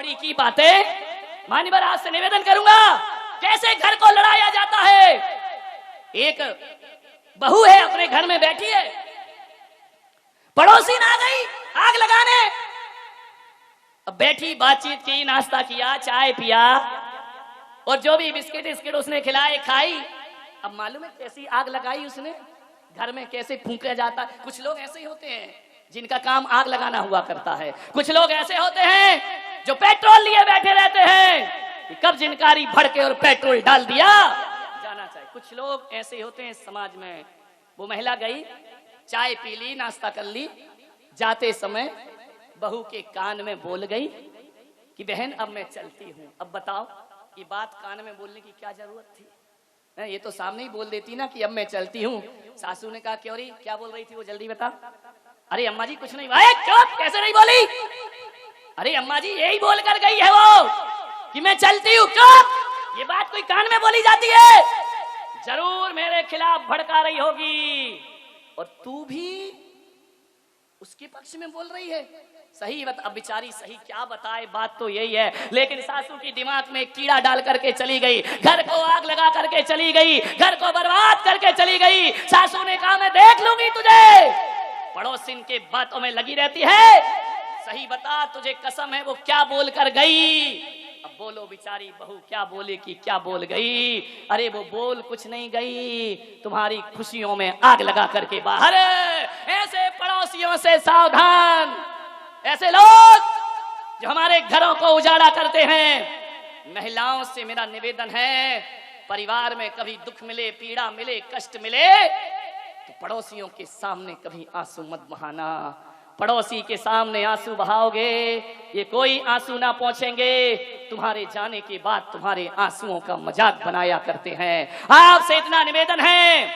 कौड़ी की बातें। मान्यवर आज से निवेदन करूंगा, कैसे घर को लड़ाया जाता है। एक बहू है, अपने घर में बैठी है, पड़ोसी आ गई आग लगाने। अब बैठी, बातचीत की, नाश्ता किया, चाय पिया, और जो भी बिस्किट बिस्किट उसने खिलाए खाई। अब मालूम है कैसी आग लगाई उसने, घर में कैसे फूंका जाता। कुछ लोग ऐसे ही होते हैं जिनका काम आग लगाना हुआ करता है। कुछ लोग ऐसे होते हैं जो पेट्रोल लिए बैठे रहते हैं कि कब जिनकारी भड़के और पेट्रोल डाल दिया जाना चाहिए। कुछ लोग ऐसे होते हैं समाज में। वो महिला गई, चाय पी ली, नाश्ता कर ली, जाते समय बहू के कान में बोल गई कि बहन अब मैं चलती हूँ। अब बताओ ये बात कान में बोलने की क्या जरूरत थी। ये तो सामने ही बोल देती ना कि अब मैं चलती हूँ। सासू ने कहा क्यों री, क्या बोल रही थी वो, जल्दी बता। अरे अम्मा जी कुछ नहीं। भाई चुप, कैसे नहीं बोली। अरे अम्मा जी यही बोल कर गई है वो कि मैं चलती हूँ। चुप, ये बात कोई कान में बोली जाती है। जरूर मेरे खिलाफ भड़का रही होगी, और तू भी उसके पक्ष में बोल रही है। सही बता, अब बेचारी सही क्या बताए, बात तो यही है। लेकिन सासू की दिमाग में कीड़ा डाल करके चली गई, घर को आग लगा करके चली गई, घर को बर्बाद करके चली गई। सासू ने कहा मैं देख लूंगी तुझे। पड़ोसिन के बातों में लगी रहती है। सही बता, तुझे कसम है वो क्या बोल कर गई। अब बोलो बेचारी बहू क्या बोले कि क्या बोल गई। अरे वो बोल कुछ नहीं गई, तुम्हारी खुशियों में आग लगा करके बाहर। ऐसे पड़ोसियों से सावधान, ऐसे लोग जो हमारे घरों को उजाड़ा करते हैं। महिलाओं से मेरा निवेदन है, परिवार में कभी दुख मिले, पीड़ा मिले, कष्ट मिले तो पड़ोसियों के सामने कभी आंसू मत बहाना। पड़ोसी के सामने आंसू बहाओगे, ये कोई आंसू ना पहुंचेंगे। तुम्हारे जाने के बाद तुम्हारे आंसुओं का मजाक बनाया करते हैं। आपसे इतना निवेदन है,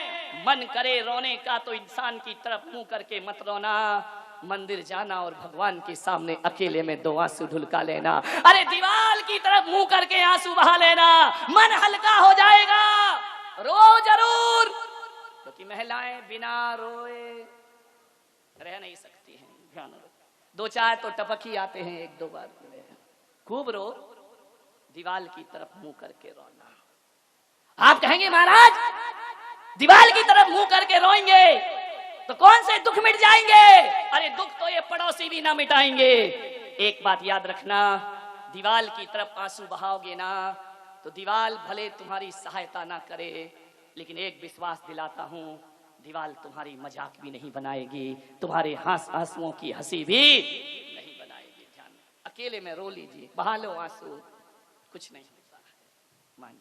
मन करे रोने का तो इंसान की तरफ मुंह करके मत रोना। मंदिर जाना और भगवान के सामने अकेले में 2 आंसू ढुलका लेना। अरे दीवार की तरफ मुंह करके आंसू बहा लेना, मन हल्का हो जाएगा। रो जरूर, क्योंकि महिलाएं बिना रोए रह नहीं सकती हैं। ध्यान रखो, 2-4 तो टपक ही आते हैं, 1-2 बार खूब रो, दीवार की तरफ मुंह करके रोना। आप कहेंगे महाराज दीवार की तरफ मुंह करके रोएंगे तो कौन से दुख मिट जाएंगे। अरे दुख तो ये पड़ोसी भी ना मिटाएंगे। एक बात याद रखना, दीवार की तरफ आंसू बहाओगे ना तो दीवार भले तुम्हारी सहायता ना करे, लेकिन एक विश्वास दिलाता हूं, दीवार तुम्हारी मजाक भी नहीं बनाएगी, तुम्हारे आंसुओं की हंसी भी नहीं बनाएगी। ध्यान, अकेले में रो लीजिए, बहा लो आंसू, कुछ नहीं होता है। मान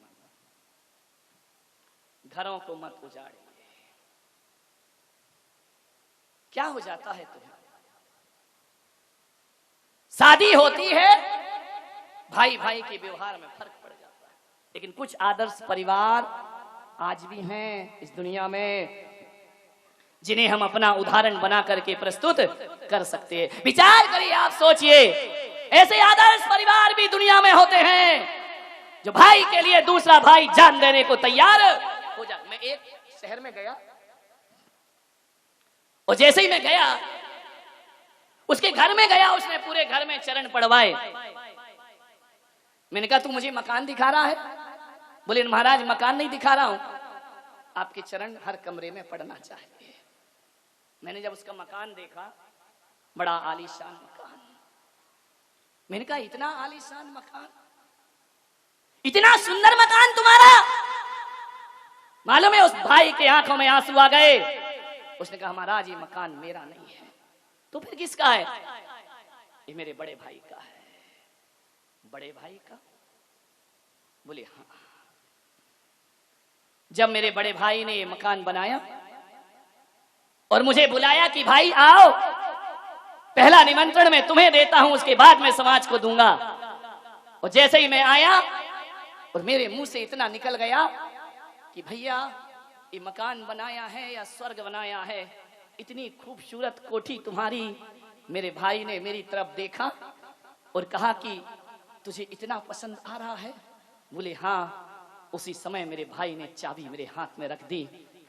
घरों को मत उजाड़िए। क्या हो जाता है तुम्हें, शादी होती है, भाई भाई के व्यवहार में फर्क पड़ जाता है। लेकिन कुछ आदर्श परिवार आज भी हैं इस दुनिया में जिन्हें हम अपना उदाहरण बना करके प्रस्तुत कर सकते हैं। विचार करिए, आप सोचिए, ऐसे आदर्श परिवार भी दुनिया में होते हैं जो भाई के लिए दूसरा भाई जान देने को तैयार हो जाए। मैं एक शहर में गया और जैसे ही मैं गया उसके घर में गया, उसने पूरे घर में चरण पड़वाए। मैंने कहा तू मुझे मकान दिखा रहा है? बोले महाराज मकान नहीं दिखा रहा हूं, आपके चरण हर कमरे में पड़ना चाहिए। मैंने जब उसका मकान देखा, बड़ा आलीशान मकान, मैंने कहा इतना आलीशान मकान, इतना सुंदर मकान तुम्हारा। मालूम है उस भाई के आंखों में आंसू आ गए। उसने कहा महाराज ये मकान मेरा नहीं है। तो फिर किसका है? ये मेरे बड़े भाई का है। बड़े भाई का? बोले हाँ। जब मेरे बड़े भाई ने ये मकान बनाया और मुझे बुलाया कि भाई आओ, पहला निमंत्रण मैं तुम्हें देता हूं, उसके बाद मैं समाज को दूंगा। और जैसे ही मैं आया और मेरे मुंह से इतना निकल गया कि भैया ये मकान बनाया है या स्वर्ग बनाया है, इतनी खूबसूरत कोठी तुम्हारी। मेरे भाई ने मेरी तरफ देखा और कहा कि तुझे इतना पसंद आ रहा है? बोले हाँ। उसी समय मेरे भाई ने चाबी मेरे हाथ में रख दी,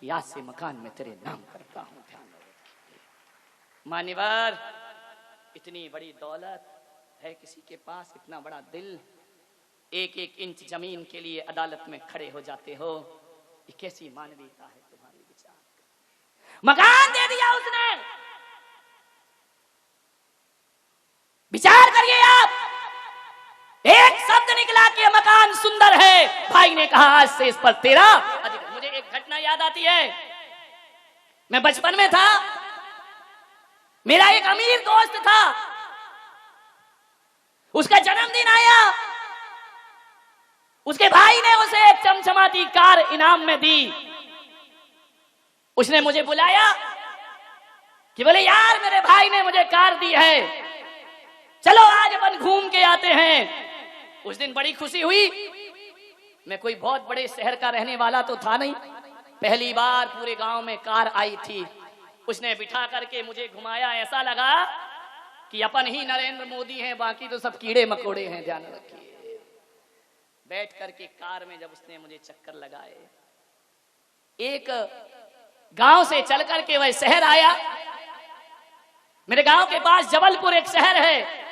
आज से मकान में तेरे नाम करता हूं। ध्यान, मान्यवर इतनी बड़ी दौलत है किसी के पास इतना बड़ा दिल, एक एक इंच जमीन के लिए अदालत में खड़े हो जाते हो। ये कैसी मानवीयता है तुम्हारी? विचार, मकान दे दिया उसने, विचार करिए आप, एक शब्द निकला कि मकान सुंदर है, भाई ने कहा आज से इस पर तेरा अधिकार। मुझे एक घटना याद आती है, मैं बचपन में था, मेरा एक अमीर दोस्त था, उसका जन्मदिन आया, उसके भाई ने उसे एक चमचमाती कार इनाम में दी। उसने मुझे बुलाया कि बोले यार मेरे भाई ने मुझे कार दी है, चलो आज अपन घूम के आते हैं। उस दिन बड़ी खुशी हुई। मैं कोई बहुत बड़े शहर का रहने वाला तो था नहीं, पहली बार पूरे गांव में कार आई थी। उसने बिठा करके मुझे घुमाया, ऐसा लगा कि अपन ही नरेंद्र मोदी हैं, बाकी तो सब कीड़े मकोड़े हैं, ध्यान रखिए। बैठ करके कार में जब उसने मुझे चक्कर लगाए, एक गांव से चल करके वह शहर आया। मेरे गांव के पास जबलपुर एक शहर है,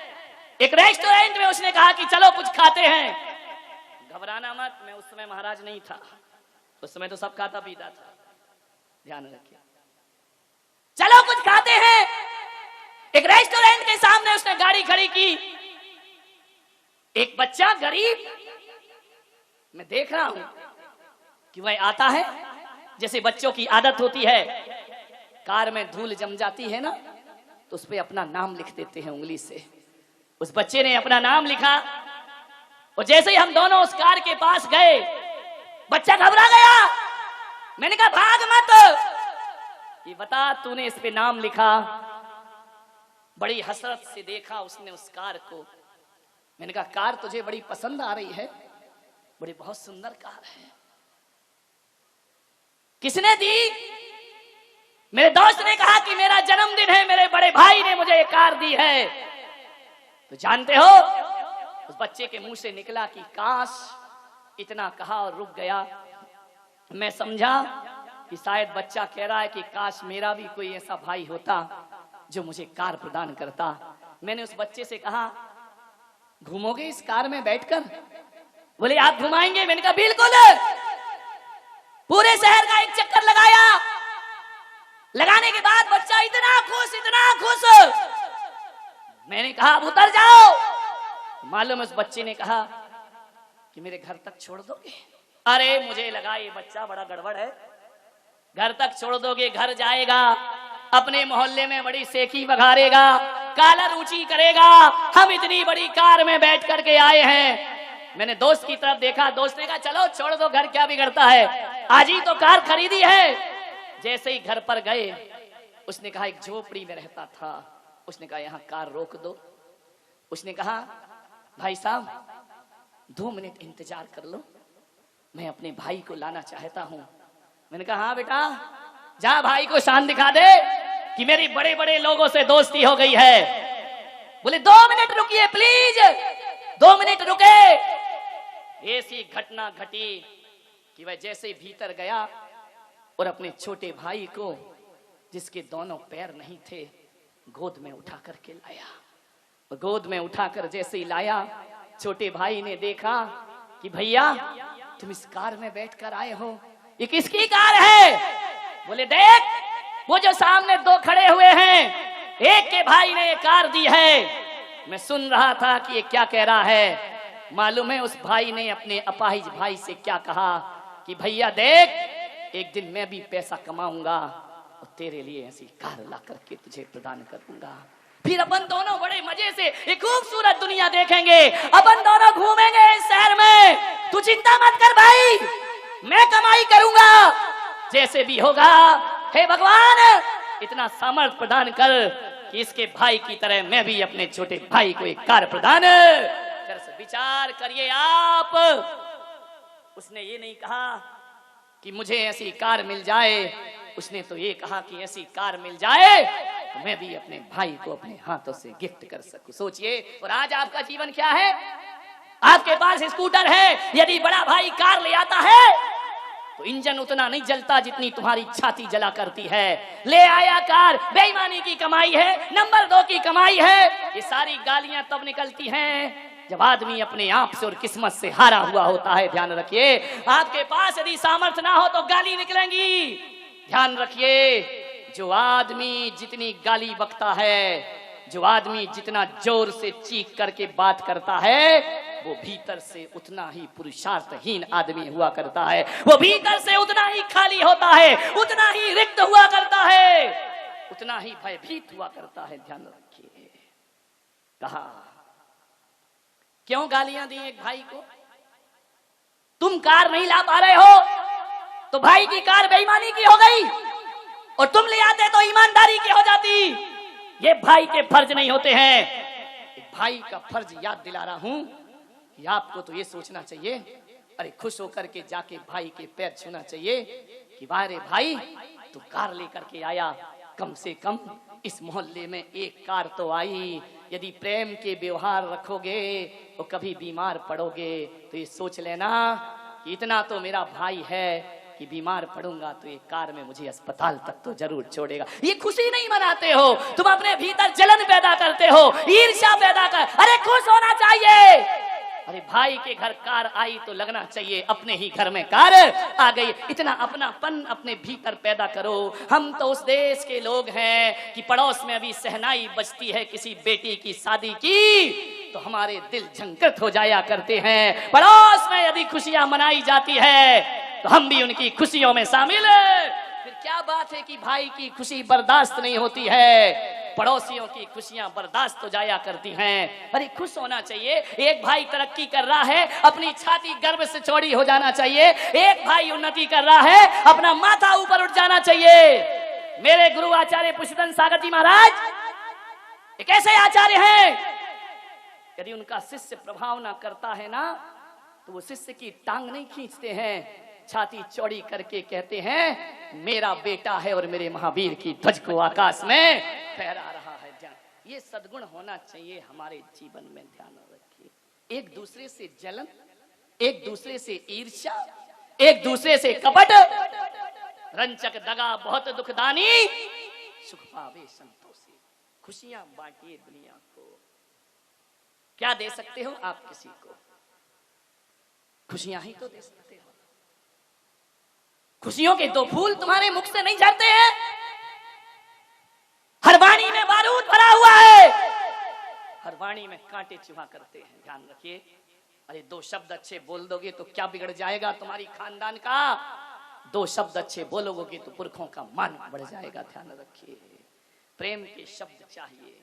एक रेस्टोरेंट में उसने कहा कि चलो कुछ खाते हैं। घबराना मत, मैं उस समय महाराज नहीं था, उस समय तो सब खाता पीता था, ध्यान रखिए। चलो कुछ खाते हैं। एक रेस्टोरेंट के सामने उसने गाड़ी खड़ी की। एक बच्चा गरीब, मैं देख रहा हूं कि वह आता है, जैसे बच्चों की आदत होती है, कार में धूल जम जाती है ना, तो उस पे अपना नाम लिख देते हैं उंगली से। उस बच्चे ने अपना नाम लिखा, और जैसे ही हम दोनों उस कार के पास गए, बच्चा घबरा गया। मैंने कहा भाग मत, ये बता तूने इस पे नाम लिखा? बड़ी हसरत से देखा उसने उस कार को। मैंने कहा कार तुझे बड़ी पसंद आ रही है, बड़ी बहुत सुंदर कार है, किसने दी? मेरे दोस्त ने कहा कि मेरा जन्मदिन है, मेरे बड़े भाई ने मुझे ये कार दी है। तो जानते हो, उस बच्चे के मुंह से निकला कि काश, इतना कहा और रुक गया। मैं समझा कि शायद बच्चा कह रहा है कि काश मेरा भी कोई ऐसा भाई होता जो मुझे कार प्रदान करता। मैंने उस बच्चे से कहा घूमोगे इस कार में बैठकर? बोले आप घुमाएंगे? मैंने कहा बिल्कुल। पूरे शहर का एक चक्कर लगाया। लगाने के बाद बच्चा इतना खुश, इतना खुश। मैंने कहा अब उतर जाओ। मालूम उस बच्चे ने कहा कि मेरे घर तक छोड़ दोगे? अरे मुझे लगा ये बच्चा बड़ा गड़बड़ है, घर तक छोड़ दोगे, घर जाएगा, अपने मोहल्ले में बड़ी सेकी बघारेगा, कालर ऊंची करेगा, हम इतनी बड़ी कार में बैठ करके आए हैं। मैंने दोस्त की तरफ देखा, दोस्त ने कहा चलो छोड़ दो, घर क्या बिगड़ता है, आज ही तो कार खरीदी है। जैसे ही घर पर गए, उसने कहा एक झोपड़ी में रहता था, उसने कहा यहाँ कार रोक दो। उसने कहा भाई साहब 2 मिनट इंतजार कर लो, मैं अपने भाई को लाना चाहता हूं। मैंने कहा हाँ बेटा, जा भाई को शान दिखा दे कि मेरी बड़े बड़े लोगों से दोस्ती हो गई है। बोले 2 मिनट रुकिए प्लीज। 2 मिनट रुके। ऐसी घटना घटी कि वह जैसे भीतर गया और अपने छोटे भाई को, जिसके दोनों पैर नहीं थे, गोद में उठा करके लाया। गोद में उठाकर जैसे ही लाया, छोटे भाई ने देखा कि भैया तुम इस कार में बैठकर आए हो, ये किसकी कार है? बोले देख, वो जो सामने 2 खड़े हुए हैं, एक के भाई ने ये कार दी है। मैं सुन रहा था कि ये क्या कह रहा है। मालूम है उस भाई ने अपने अपाहिज भाई से क्या कहा कि भैया देख, एक दिन मैं भी पैसा कमाऊंगा और तेरे लिए ऐसी कार ला करके तुझे प्रदान करूंगा, फिर अपन दोनों बड़े मजे से एक खूबसूरत दुनिया देखेंगे, अपन दोनों घूमेंगे इस शहर में। तू चिंता मत कर भाई, मैं कमाई करूंगा, जैसे भी होगा। हे भगवान, इतना सामर्थ्य प्रदान कर कि इसके भाई की तरह मैं भी अपने छोटे भाई को एक कार प्रदान कर। विचार करिए आप। उसने ये नहीं कहा कि मुझे ऐसी कार मिल जाए, उसने तो ये कहा कि ऐसी कार मिल जाए तो मैं भी अपने भाई को अपने हाथों से गिफ्ट कर सकूं। सोचिए, और आज आपका जीवन क्या है? आपके पास स्कूटर है, यदि बड़ा भाई कार ले आता है तो इंजन उतना नहीं जलता जितनी तुम्हारी छाती जला करती है। ले आया कार, बेईमानी की कमाई है, नंबर 2 की कमाई है। ये सारी गालियां तब निकलती हैं जब आदमी अपने आप से और किस्मत से हारा हुआ होता है। ध्यान रखिए, आपके पास यदि सामर्थ्य ना हो तो गाली निकलेंगी। ध्यान रखिए, जो आदमी जितनी गाली बकता है, जो आदमी जितना जोर से चीख करके बात करता है, वो भीतर से उतना ही पुरुषार्थहीन आदमी हुआ करता है। वो भीतर से उतना ही खाली होता है, उतना ही रिक्त हुआ करता है, उतना ही भयभीत हुआ करता है। ध्यान रखिए, कहा क्यों गालियां दी एक भाई को? तुम कार नहीं ला पा रहे हो तो भाई की कार बेईमानी की हो गई, और तुम ले आते तो ईमानदारी की हो जाती। ये भाई के फर्ज नहीं होते हैं। भाई का फर्ज याद दिला रहा हूं कि आपको तो ये सोचना चाहिए, अरे खुश होकर के जाके भाई के पैर छूना चाहिए कि वाह रे भाई, तू कार लेकर के आया, कम से कम इस मोहल्ले में एक कार तो आई। यदि प्रेम के व्यवहार रखोगे तो कभी बीमार पड़ोगे तो ये सोच लेना कि इतना तो मेरा भाई है कि बीमार पड़ूंगा तो ये कार में मुझे अस्पताल तक तो जरूर छोड़ेगा। ये खुशी नहीं मनाते हो, तुम अपने भीतर जलन पैदा करते हो, ईर्ष्या पैदा कर। अरे खुश होना चाहिए। अरे भाई के घर कार आई तो लगना चाहिए अपने ही घर में कार आ गई। इतना अपनापन अपने भीतर पैदा करो। हम तो उस देश के लोग हैं कि पड़ोस में अभी सहनाई बजती है किसी बेटी की शादी की तो हमारे दिल झंकृत हो जाया करते हैं। पड़ोस में यदि खुशियां मनाई जाती है तो हम भी उनकी खुशियों में शामिल। फिर क्या बात है कि भाई की खुशी बर्दाश्त नहीं होती है, पड़ोसियों की खुशियां बर्दाश्त हो जाया करती हैं। अरे खुश होना चाहिए। एक भाई तरक्की कर रहा है, अपनी छाती गर्व से चौड़ी हो जाना चाहिए। एक भाई उन्नति कर रहा है, अपना माथा ऊपर उठ जाना चाहिए। मेरे गुरु आचार्य पुष्पदन सागर जी महाराज एक ऐसे आचार्य हैं, यदि उनका शिष्य प्रभाव ना करता है ना तो वो शिष्य की टांग नहीं खींचते हैं, छाती चौड़ी करके कहते हैं मेरा बेटा है और मेरे महावीर की ध्वज को आकाश में फहरा रहा है। ये सद्गुण होना चाहिए हमारे जीवन में। ध्यान रखिए, एक दूसरे से जलन, एक दूसरे से ईर्ष्या, एक दूसरे से कपट, रंचक दगा बहुत दुखदानी, सुख पावे संतोषी। खुशियां बांटिए दुनिया को। क्या दे सकते हो आप किसी को? खुशियां ही तो दे सकते हो। खुशियों के 2 फूल तुम्हारे मुख से नहीं झरते हैं। हर वाणी में बारूद भरा हुआ है, हर वाणी में कांटे चुभा करते हैं। ध्यान रखिए, अरे 2 शब्द अच्छे बोल दोगे तो क्या बिगड़ जाएगा तुम्हारी खानदान का? 2 शब्द अच्छे बोलोगे तो पुरखों का मान बढ़ जाएगा। ध्यान रखिए, प्रेम के शब्द चाहिए।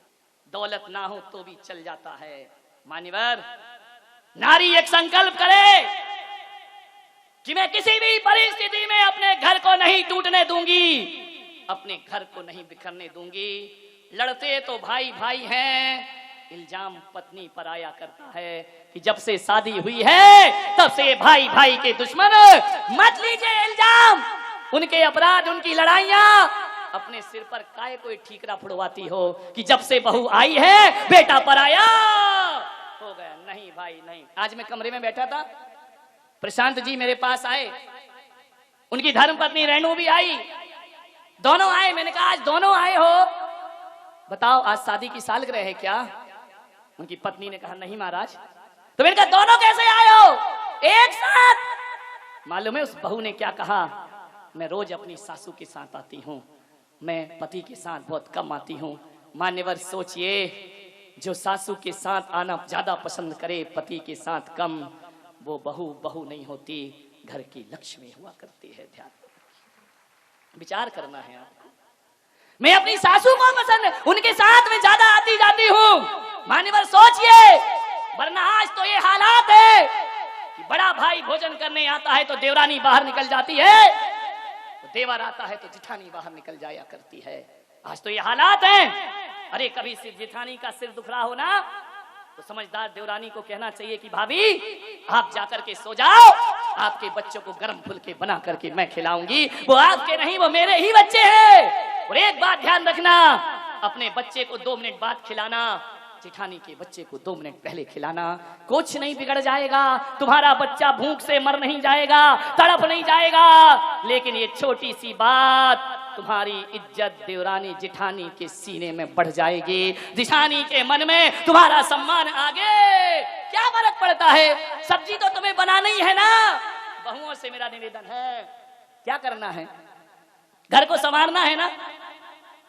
दौलत ना हो तो भी चल जाता है। मान्यवर, नारी एक संकल्प करे कि मैं किसी भी परिस्थिति में अपने घर को नहीं टूटने दूंगी, अपने घर को नहीं बिखरने दूंगी। लड़ते तो भाई भाई हैं, इल्जाम पत्नी पर आया करता है कि जब से शादी हुई है तब से भाई भाई के दुश्मन। मत लीजिए इल्जाम, उनके अपराध, उनकी लड़ाइयां अपने सिर पर काहे कोई ठीकरा फुड़वाती हो कि जब से बहू आई है बेटा पराया हो गया। नहीं भाई नहीं। आज मैं कमरे में बैठा था, प्रशांत जी मेरे पास आए, उनकी धर्मपत्नी रेणु भी आई, दोनों आए। मैंने कहा आज दोनों आए हो, बताओ आज शादी की सालगिरह है क्या? उनकी पत्नी ने कहा नहीं महाराज। तो मैंने कहा दोनों कैसे आए हो एक साथ? मालूम है उस बहू ने क्या कहा? मैं रोज अपनी सासू के साथ आती हूँ, मैं पति के साथ बहुत कम आती हूँ। मान्यवर सोचिए, जो सासू के साथ आना ज्यादा पसंद करे, पति के साथ कम, वो बहू बहू नहीं होती, घर की लक्ष्मी हुआ करती है। ध्यान विचार करना है आपको। मैं अपनी सासू को पसंद, उनके साथ में ज्यादा आती जाती हूँ। मान्यवर सोचिए, वरना आज तो ये हालात है कि बड़ा भाई भोजन करने आता है तो देवरानी बाहर निकल जाती है, तो देवर आता है तो जिठानी बाहर निकल जाया करती है। आज तो ये हालात हैं। अरे कभी सिर जिठानी का सिर दुख रहा हो ना तो समझदार देवरानी को कहना चाहिए कि भाभी आप जाकर के सो जाओ, आपके बच्चों को गर्म फुलके बना करके मैं खिलाऊंगी। वो आपके नहीं, वो मेरे ही बच्चे हैं। और एक बात ध्यान रखना, अपने बच्चे को 2 मिनट बाद खिलाना, जेठानी के बच्चे को 2 मिनट पहले खिलाना, कुछ नहीं बिगड़ जाएगा, तुम्हारा बच्चा भूख से मर नहीं जाएगा, तड़प नहीं जाएगा। लेकिन ये छोटी सी बात तुम्हारी इज्जत देवरानी जेठानी के सीने में बढ़ जाएगी, जेठानी के मन में तुम्हारा सम्मान आगे क्या फर्क पड़ता है। सब्जी तो तुम्हें बनाना ही है ना। बहुओं से मेरा निवेदन है, क्या करना है, घर को संवारना है ना।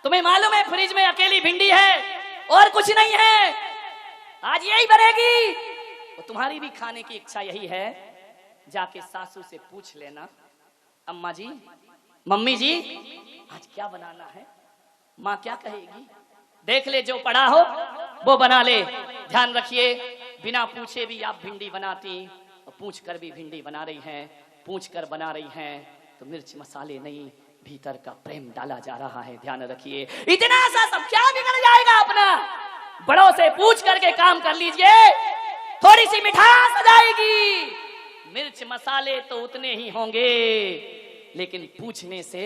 तुम्हें मालूम है फ्रिज में अकेली भिंडी है और कुछ नहीं है, आज यही बनेगी। तो तुम्हारी भी खाने की इच्छा यही है, जाके सासू से पूछ लेना, अम्मा जी, मम्मी जी, आज क्या बनाना है। माँ क्या कहेगी, देख ले, जो पड़ा हो वो बना ले। ध्यान रखिए, बिना पूछे भी आप भिंडी बनाती, और पूछ कर भी भिंडी बना रही हैं, पूछ कर बना रही हैं, तो मिर्च मसाले नहीं, भीतर का प्रेम डाला जा रहा है। ध्यान रखिए, इतना सा सब क्या बिगड़ जाएगा अपना। बड़ों से पूछ करके काम कर लीजिए, थोड़ी सी मिठास आ जाएगी। मिर्च मसाले तो उतने ही होंगे, लेकिन पूछने से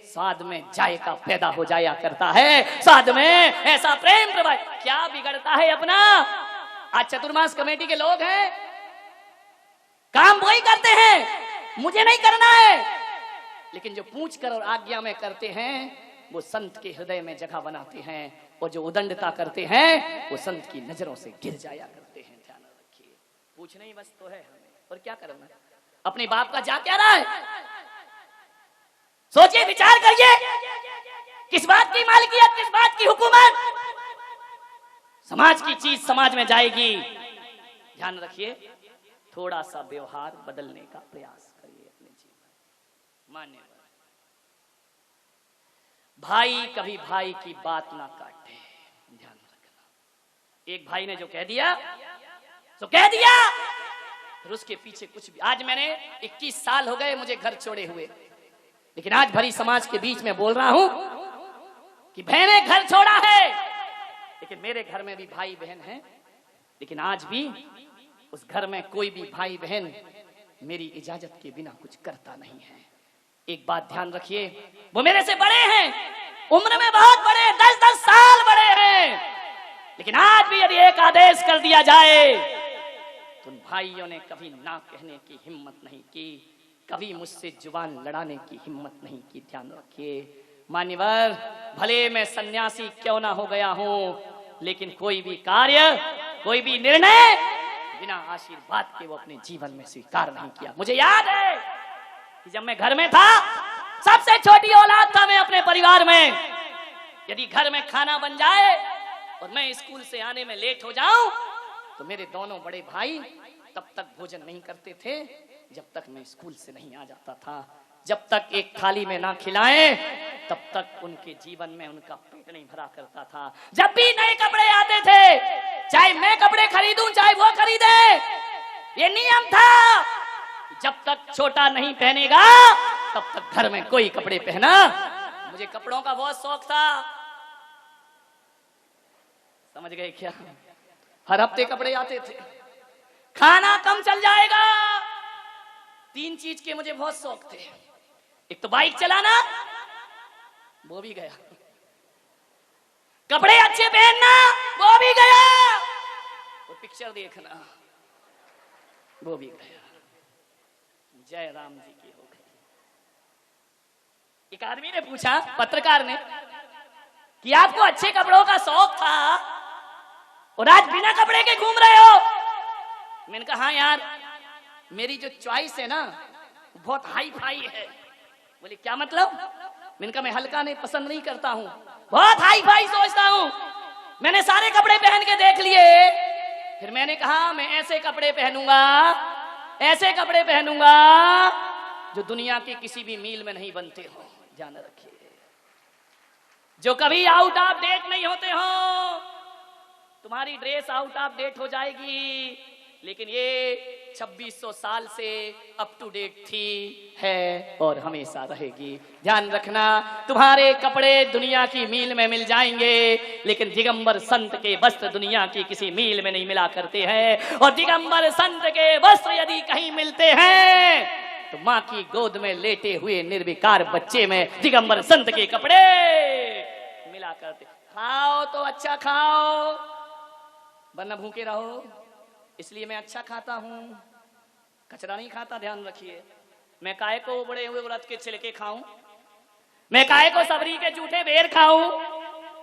स्वाद में जायका पैदा हो जाया करता है, स्वाद में ऐसा प्रेम प्रभाव क्या बिगड़ता है अपना। आज चतुर्मास कमेटी के लोग हैं, काम वही करते हैं, मुझे नहीं करना है, लेकिन जो पूछ कर और आज्ञा में करते हैं वो संत के हृदय में जगह बनाते हैं, और जो उदंडता करते हैं वो संत की नजरों से गिर जाया करते हैं। ध्यान रखिए, पूछना ही बस तो है हमें, और क्या करना। अपने बाप का जा क्या रहा है, सोचिए, विचार करिए, किस बात की मालिकियत, किस बात की हुकूमत। समाज की चीज समाज में जाएगी। ध्यान रखिए, थोड़ा सा व्यवहार बदलने का प्रयास करिए अपने जीवन। मान्यवर, भाई कभी भाई की बात ना काटे, ध्यान रखना। एक भाई ने जो कह दिया तो कह दिया, फिर उसके पीछे कुछ भी। आज मैंने 21 साल हो गए मुझे घर छोड़े हुए, लेकिन आज भरी समाज के बीच में बोल रहा हूं कि बहने घर छोड़ा है, लेकिन मेरे घर में भी भाई बहन हैं, लेकिन आज भी उस घर में कोई भी भाई बहन मेरी इजाजत के बिना कुछ करता नहीं है। एक बात ध्यान रखिए, वो मेरे से बड़े हैं, उम्र में बहुत बड़े, 10-10 साल बड़े हैं, लेकिन आज भी यदि एक आदेश कर दिया जाए तो उन भाइयों ने कभी ना कहने की हिम्मत नहीं की, कभी मुझसे जुबान लड़ाने की हिम्मत नहीं की। ध्यान रखिए मान्यवर, भले मैं सन्यासी क्यों ना हो गया हूं, लेकिन कोई भी कार्य, कोई भी निर्णय बिना आशीर्वाद के वो अपने जीवन में स्वीकार नहीं किया। मुझे याद है कि जब मैं घर में था, सबसे छोटी औलाद था मैं अपने परिवार में, यदि घर में खाना बन जाए और मैं स्कूल से आने में लेट हो जाऊं तो मेरे दोनों बड़े भाई तब तक भोजन नहीं करते थे जब तक मैं स्कूल से नहीं आ जाता था। जब तक एक थाली में ना खिलाएं तब तक उनके जीवन में उनका पेट नहीं भरा करता था। जब भी नए कपड़े आते थे, चाहे मैं कपड़े खरीदूं चाहे वो खरीदे, ये नियम था, जब तक छोटा नहीं पहनेगा तब तक घर में कोई कपड़े पहना। मुझे कपड़ों का बहुत शौक था, समझ गए क्या? हर हफ्ते कपड़े आते थे, खाना कम चल जाएगा। 3 चीज के मुझे बहुत शौक थे, एक तो बाइक चलाना, वो भी गया, कपड़े अच्छे पहनना, वो भी गया, और पिक्चर देखना, वो भी गया। जय राम जी की हो गई। एक आदमी ने पूछा, पत्रकार ने, कि आपको अच्छे कपड़ों का शौक था और आज बिना कपड़े के घूम रहे हो। मैंने कहा हाँ यार, मेरी जो चॉइस है ना बहुत हाई फाई है। बोले क्या मतलब? मैंने कहा मैं हल्का नहीं पसंद नहीं करता हूँ, बहुत हाई फाई सोचता हूँ। मैंने सारे कपड़े पहन के देख लिए, फिर मैंने कहा मैं ऐसे कपड़े पहनूंगा, ऐसे कपड़े पहनूंगा जो दुनिया के किसी भी मील में नहीं बनते हो। ध्यान रखिए, जो कभी आउट ऑफ डेट नहीं होते हो। तुम्हारी ड्रेस आउट ऑफ डेट हो जाएगी, लेकिन ये 2600 साल से अप टू डेट थी, है और हमेशा रहेगी। ध्यान रखना, तुम्हारे कपड़े दुनिया की मील में मिल जाएंगे, लेकिन दिगंबर संत के वस्त्र दुनिया की किसी मील में नहीं मिला करते हैं। और दिगंबर संत के वस्त्र यदि कहीं मिलते हैं तो माँ की गोद में लेटे हुए निर्विकार बच्चे में दिगंबर संत के कपड़े मिला करते। खाओ तो अच्छा खाओ, वरना भूखे रहो। इसलिए मैं अच्छा खाता हूं, कचरा नहीं खाता, ध्यान रखिए। मैं काहे को बड़े हुए व्रत के छिलके खाऊं, मैं काहे को सबरी के जूठे बेर खाऊं।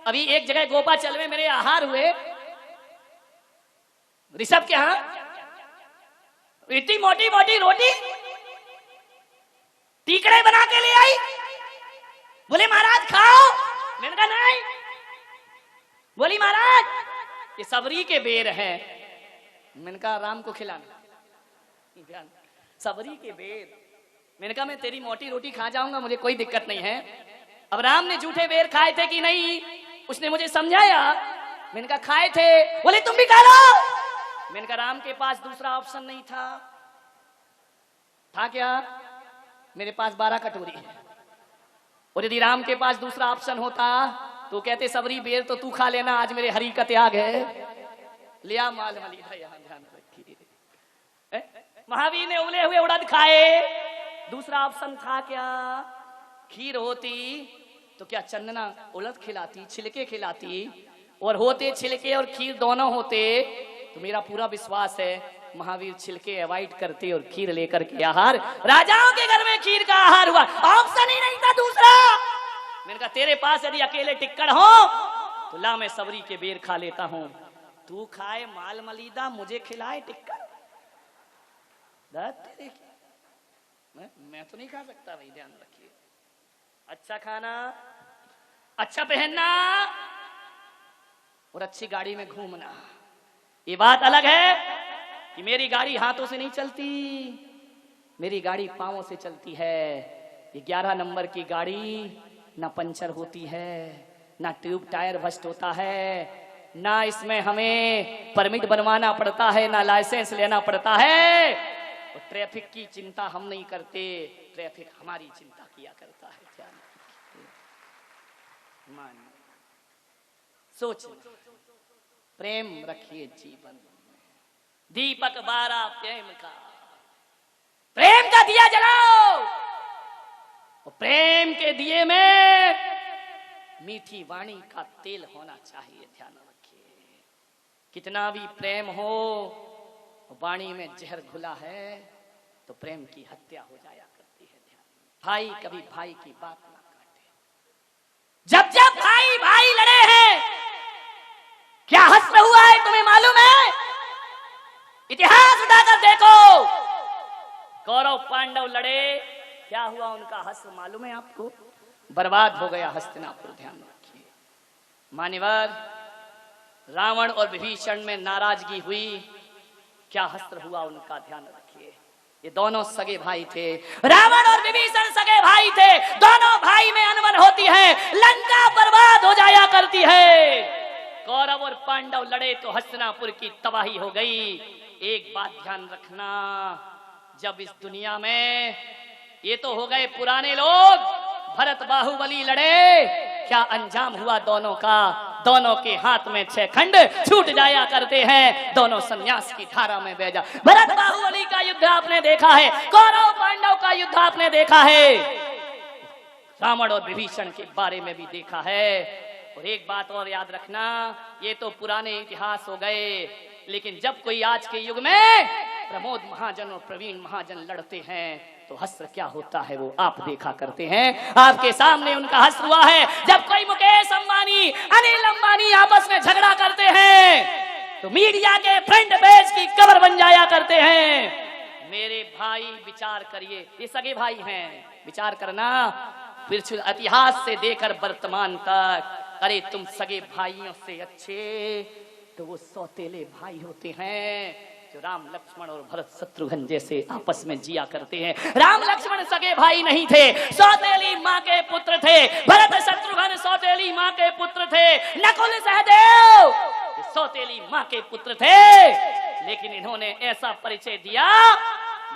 अभी एक जगह गोपाचल में मेरे आहार हुए, ऋषभ के यहां इतनी मोटी मोटी रोटी टीकड़े बना के ले आई। बोले महाराज खाओ, मैंने कहा नहीं। बोली महाराज ये सबरी के बेर हैं। मैंने कहा राम को खिलाना, सबरी के बेर। मैंने कहा मैं तेरी मोटी रोटी खा जाऊंगा, मुझे कोई दिक्कत नहीं है। अब राम ने जूठे बेर खाए थे कि नहीं, उसने मुझे समझाया। मैंने कहा खाए थे। बोले तुम भी खा लो। मैंने कहा राम के पास दूसरा ऑप्शन नहीं था। था क्या? मेरे पास 12 कटोरी है, और यदि राम के पास दूसरा ऑप्शन होता तो कहते सबरी बेर तो तू खा लेना, आज मेरे हरि का त्याग है। लिया माल मलीदा, यहां ध्यान रखिए। महावीर ने उबले हुए उड़द खाए, दूसरा ऑप्शन था क्या? खीर होती तो क्या चंदना उड़द खिलाती, छिलके खिलाती, और होते छिलके और खीर दोनों होते तो मेरा पूरा विश्वास है महावीर छिलके अवॉइड करते और खीर लेकर के आहार। राजाओं के घर में खीर का आहार हुआ, ऑप्शन ही नहीं था दूसरा। मैंने कहा तेरे पास यदि अकेले टिक्कड़ हो तो ला मैं सबरी के बेर खा लेता हूं, तू खाए माल मलीदा, मुझे खिलाए टिक्कड़। मैं तो नहीं खा सकता भाई, ध्यान रखिए। अच्छा खाना, अच्छा पहनना और अच्छी गाड़ी में घूमना, ये बात अलग है कि मेरी गाड़ी हाथों से नहीं चलती, मेरी गाड़ी पांवों से चलती है। ये 11 नंबर की गाड़ी ना पंचर होती है, ना ट्यूब टायर बस्ट होता है, ना इसमें हमें परमिट बनवाना पड़ता है, ना लाइसेंस लेना पड़ता है। और ट्रैफिक की चिंता हम नहीं करते, ट्रैफिक हमारी चिंता किया करता है। मान सोच, प्रेम रखिए जीवन में, दीपक 12 प्रेम का, प्रेम का दिया जलाओ, और प्रेम के दिए में मीठी वाणी का तेल होना चाहिए। ध्यान रखिए, कितना भी प्रेम हो, वाणी में जहर घुला है तो प्रेम की हत्या हो जाया करती है। ध्यान, भाई कभी भाई की बात ना काटे। जब जब भाई भाई लड़े हैं, क्या हश्र हुआ है तुम्हें मालूम है? इतिहास उठाकर देखो, कौरव पांडव लड़े, क्या हुआ उनका हश्र मालूम है आपको? बर्बाद हो गया हस्तिनापुर। ध्यान रखिए मान्यवर, रावण और विभीषण में नाराजगी हुई, क्या हश्र हुआ उनका? ध्यान रखिए, ये दोनों सगे भाई थे, रावण और विभीषण सगे भाई थे, दोनों भाई में अनबन होती है, लंका बर्बाद हो जाया करती है। कौरव और पांडव लड़े तो हस्तिनापुर की तबाही हो गई। एक बात ध्यान रखना, जब इस दुनिया में ये तो हो गए पुराने लोग, भरत बाहुबली लड़े, क्या अंजाम हुआ दोनों का? दोनों के हाथ में 6 खंड छूट जाया करते हैं, दोनों संन्यास की धारा में बह जा। भरत बाहुबली का युद्ध आपने देखा है, कौरव पांडव का युद्ध आपने देखा है, रावण और विभीषण के बारे में भी देखा है। और एक बात और याद रखना, ये तो पुराने इतिहास हो गए, लेकिन जब कोई आज के युग में प्रमोद महाजन और प्रवीण महाजन लड़ते हैं तो हश्र क्या होता है वो आप देखा करते हैं। आपके सामने उनका हश्र हुआ है, जब कोई मुकेश अंबानी, अनिल अंबानी आपस में झगड़ा करते हैं तो मीडिया के फ्रंट पेज की कवर बन जाया करते हैं। मेरे भाई विचार करिए, ये सगे भाई हैं, विचार करना, फिर इतिहास से देकर वर्तमान तक। अरे तुम सगे भाइयों से अच्छे तो वो सौतेले भाई होते हैं, जो राम लक्ष्मण और भरत शत्रुघ्न जैसे आपस में जिया करते हैं। राम लक्ष्मण सगे भाई नहीं थे, सौतेली माँ के पुत्र थे। भरत शत्रुघ्न सौतेली माँ के पुत्र थे। नकुल सहदेव सौतेली माँ के पुत्र थे, लेकिन इन्होंने ऐसा परिचय दिया,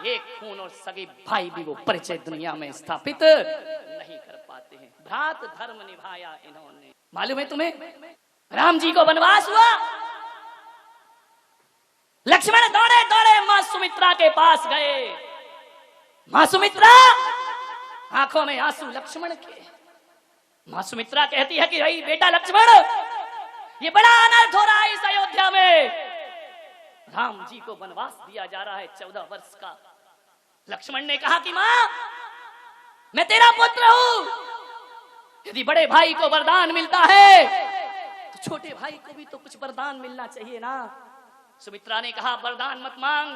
एक खून और सगे भाई भी वो परिचय दुनिया में स्थापित नहीं कर पाते हैं। भ्रात धर्म निभाया इन्होंने। मालूम है तुम्हें, राम जी को वनवास हुआ, लक्ष्मण दौड़े दौड़े मां सुमित्रा के पास गए। मां सुमित्रा, आंखों में आंसू लक्ष्मण के। मां सुमित्रा कहती है कि भाई बेटा लक्ष्मण, ये बड़ा अनर्थ हो रहा है इस अयोध्या में, राम जी को वनवास दिया जा रहा है 14 वर्ष का। लक्ष्मण ने कहा कि मां, मैं तेरा पुत्र हूं, यदि बड़े भाई को वरदान मिलता है तो छोटे भाई को भी तो कुछ वरदान मिलना चाहिए ना। सुमित्रा ने कहा वरदान मत मांग,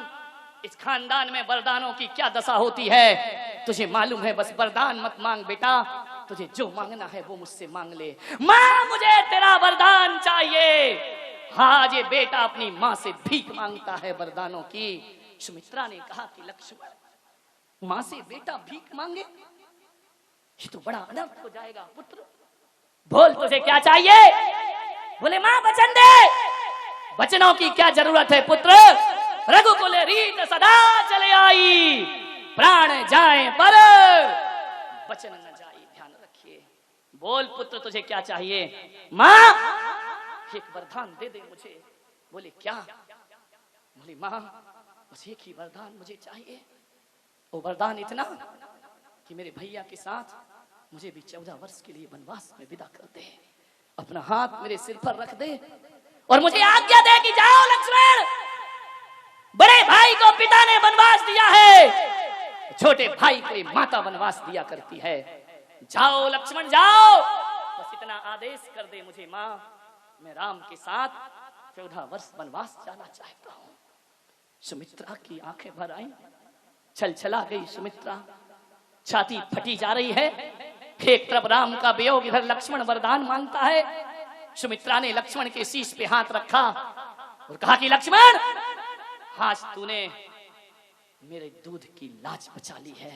इस खानदान में वरदानों की क्या दशा होती है तुझे मालूम है, बस वरदान मत मांग बेटा, तुझे जो मांगना है वो मुझसे मांग ले। मां, मुझे तेरा वरदान चाहिए। हाँ, ये बेटा अपनी मां से भीख मांगता है वरदानों की। सुमित्रा ने कहा कि लक्ष्मण, मां से बेटा भीख मांगे, ये तो बड़ा अनर्थ हो जाएगा। पुत्र बोल, तुझे क्या चाहिए? बोले मां वचन दे। वचनों की क्या जरूरत है पुत्र, रघुकुल रीत सदा चले आई, प्राण जाए पर वचन न जाए, ध्यान रखिए। बोल पुत्र, तुझे क्या चाहिए? मां, एक वरदान दे दे मुझे। बोले क्या? बोले मां, बस एक ही वरदान मुझे चाहिए। वो वरदान इतना कि मेरे भैया के साथ मुझे भी 14 वर्ष के लिए वनवास में विदा कर दे, अपना हाथ मेरे सिर पर रख दे और मुझे आज्ञा दे कि जाओ लक्ष्मण, बड़े भाई को पिता ने वनवास दिया है, छोटे भाई को माता वनवास दिया करती है। जाओ लक्ष्मण जाओ, बस इतना आदेश कर दे मुझे मां, मैं राम के साथ 14 वर्ष वनवास जाना चाहता हूं। सुमित्रा की आंखें भर आई, छलछला गई सुमित्रा, छाती फटी जा रही है। एक तरफ राम का वियोग, इधर लक्ष्मण वरदान मांगता है। सुमित्रा ने लक्ष्मण के शीश पे हाथ रखा और कहा कि लक्ष्मण, आज तूने मेरे दूध की लाज बचा ली है,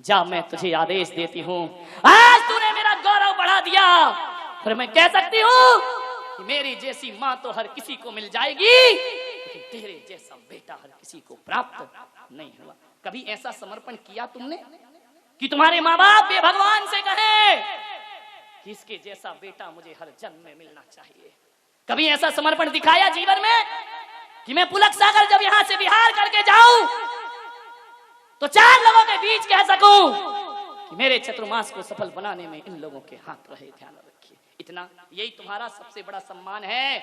जा मैं तुझे आदेश देती हूं, आज तूने मेरा गौरव बढ़ा दिया, फिर मैं कह सकती हूं कि मेरी जैसी मां तो हर किसी को मिल जाएगी, लेकिन तेरे जैसा बेटा हर किसी को प्राप्त नहीं हुआ। कभी ऐसा समर्पण किया तुमने कि तुम्हारे माँ बाप ये भगवान से कहे कि इसके जैसा बेटा मुझे हर जन्म में मिलना चाहिए? कभी ऐसा समर्पण दिखाया जीवन में कि मैं पुलक सागर जब यहां से विहार करके जाऊं तो 4 लोगों के बीच कह सकूं कि मेरे चतुर्मास को सफल बनाने में इन लोगों के हाथ रहे? ध्यान रखिए, इतना, यही तुम्हारा सबसे बड़ा सम्मान है।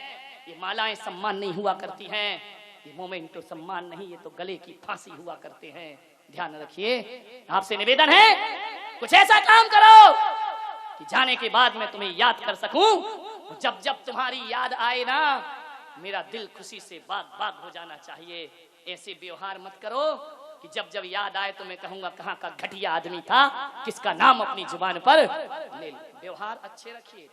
ये मालाएं सम्मान नहीं हुआ करती हैं, ये मोमेंट तो सम्मान नहीं, ये तो गले की फांसी हुआ करते हैं। ध्यान रखिए, आपसे निवेदन है कुछ ऐसा काम करो कि जाने के बाद मैं तुम्हें याद कर सकूं। जब जब तुम्हारी याद आए ना, मेरा दिल खुशी से बाग बाग हो जाना चाहिए। ऐसे व्यवहार मत करो कि जब जब याद आए तो मैं कहूंगा कहां का घटिया आदमी था, किसका नाम अपनी जुबान पर ले। व्यवहार अच्छे रखिए।